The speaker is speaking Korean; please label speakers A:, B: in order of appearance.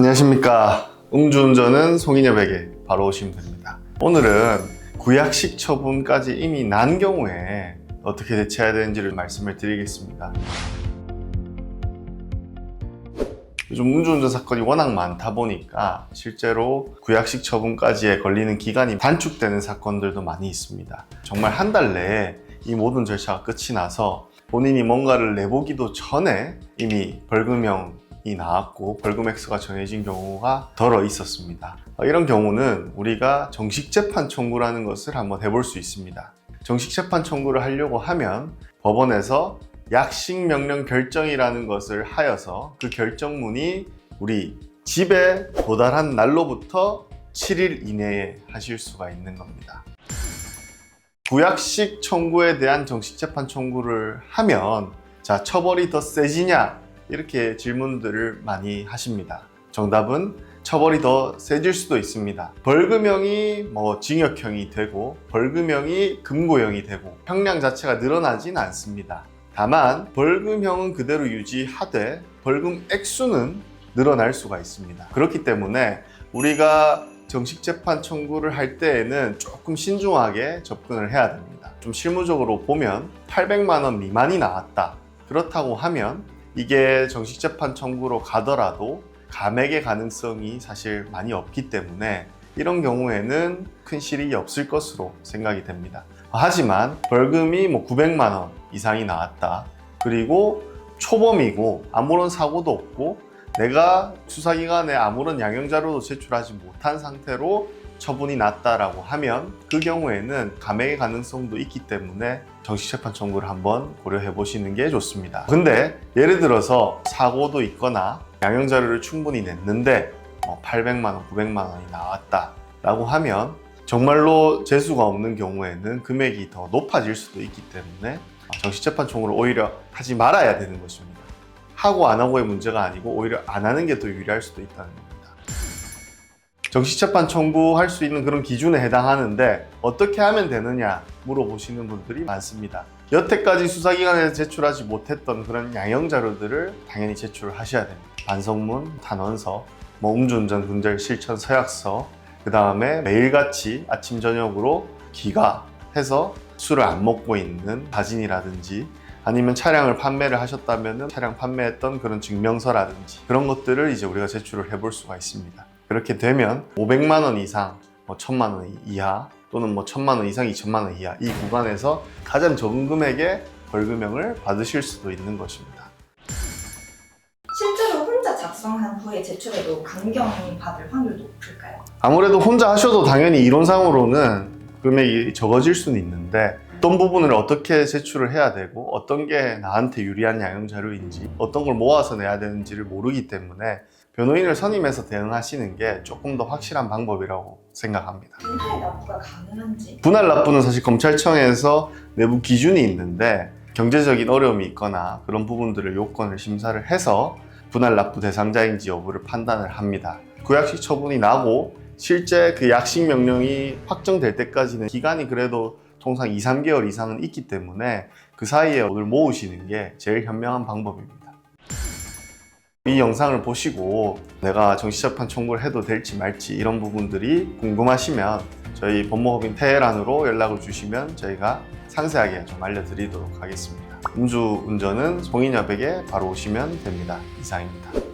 A: 안녕하십니까. 음주운전은 송인엽에게 바로 오시면 됩니다. 오늘은 구약식 처분까지 이미 난 경우에 어떻게 대처해야 되는지를 말씀을 드리겠습니다. 요즘 음주운전 사건이 워낙 많다 보니까 실제로 구약식 처분까지에 걸리는 기간이 단축되는 사건들도 많이 있습니다. 정말 한 달 내에 이 모든 절차가 끝이 나서 본인이 뭔가를 내보기도 전에 이미 벌금형이 나왔고 벌금 액수가 정해진 경우가 덜어 있었습니다. 이런 경우는 우리가 정식재판 청구라는 것을 한번 해볼 수 있습니다. 정식재판 청구를 하려고 하면 법원에서 약식명령 결정이라는 것을 하여서 그 결정문이 우리 집에 도달한 날로부터 7일 이내에 하실 수가 있는 겁니다. 구약식 청구에 대한 정식재판 청구를 하면 자, 처벌이 더 세지냐? 이렇게 질문들을 많이 하십니다. 정답은 처벌이 더 세질 수도 있습니다. 벌금형이 징역형이 되고 벌금형이 금고형이 되고 형량 자체가 늘어나진 않습니다. 다만 벌금형은 그대로 유지하되 벌금 액수는 늘어날 수가 있습니다. 그렇기 때문에 우리가 정식재판 청구를 할 때에는 조금 신중하게 접근을 해야 됩니다. 좀 실무적으로 보면 800만 원 미만이 나왔다. 그렇다고 하면 이게 정식재판 청구로 가더라도 감액의 가능성이 사실 많이 없기 때문에 이런 경우에는 큰 실익이 없을 것으로 생각이 됩니다. 하지만 벌금이 900만 원 이상이 나왔다. 그리고 초범이고 아무런 사고도 없고 내가 수사기관에 아무런 양형자료도 제출하지 못한 상태로 처분이 났다라고 하면 그 경우에는 감액의 가능성도 있기 때문에 정식재판 청구를 한번 고려해 보시는 게 좋습니다. 근데 예를 들어서 사고도 있거나 양형자료를 충분히 냈는데 800만 원, 900만 원이 나왔다 라고 하면 정말로 재수가 없는 경우에는 금액이 더 높아질 수도 있기 때문에 정식재판 청구를 오히려 하지 말아야 되는 것입니다. 하고 안 하고의 문제가 아니고 오히려 안 하는 게 더 유리할 수도 있다는 겁니다. 정식재판 청구할 수 있는 그런 기준에 해당하는데 어떻게 하면 되느냐 물어보시는 분들이 많습니다. 여태까지 수사기관에서 제출하지 못했던 그런 양형자료들을 당연히 제출을 하셔야 됩니다. 반성문, 단원서, 음주운전 근절 실천 서약서, 그 다음에 매일같이 아침 저녁으로 귀가해서 술을 안 먹고 있는 사진이라든지 아니면 차량을 판매를 하셨다면 차량 판매했던 그런 증명서라든지 그런 것들을 이제 우리가 제출을 해볼 수가 있습니다. 그렇게 되면 500만 원 이상, 1000만 원 이하 또는 1000만 원 이상, 2000만 원 이하 이 구간에서 가장 적은 금액의 벌금형을 받으실 수도 있는 것입니다.
B: 실제로 혼자 작성한 후에 제출해도 감경받을 확률이 높을까요?
A: 아무래도 혼자 하셔도 당연히 이론상으로는 금액이 적어질 수는 있는데 어떤 부분을 어떻게 제출을 해야 되고 어떤 게 나한테 유리한 양형자료인지 어떤 걸 모아서 내야 되는지를 모르기 때문에 변호인을 선임해서 대응하시는 게 조금 더 확실한 방법이라고 생각합니다.
B: 분할 납부가 가능한지?
A: 분할 납부는 사실 검찰청에서 내부 기준이 있는데 경제적인 어려움이 있거나 그런 부분들을 요건을 심사를 해서 분할 납부 대상자인지 여부를 판단을 합니다. 구약식 처분이 나고 실제 그 약식 명령이 확정될 때까지는 기간이 그래도 통상 2-3개월 이상은 있기 때문에 그 사이에 오늘 모으시는 게 제일 현명한 방법입니다. 이 영상을 보시고 내가 정식재판 청구를 해도 될지 말지 이런 부분들이 궁금하시면 저희 법무법인 테헤란으로 연락을 주시면 저희가 상세하게 좀 알려드리도록 하겠습니다. 음주운전은 송인엽에게 바로 오시면 됩니다. 이상입니다.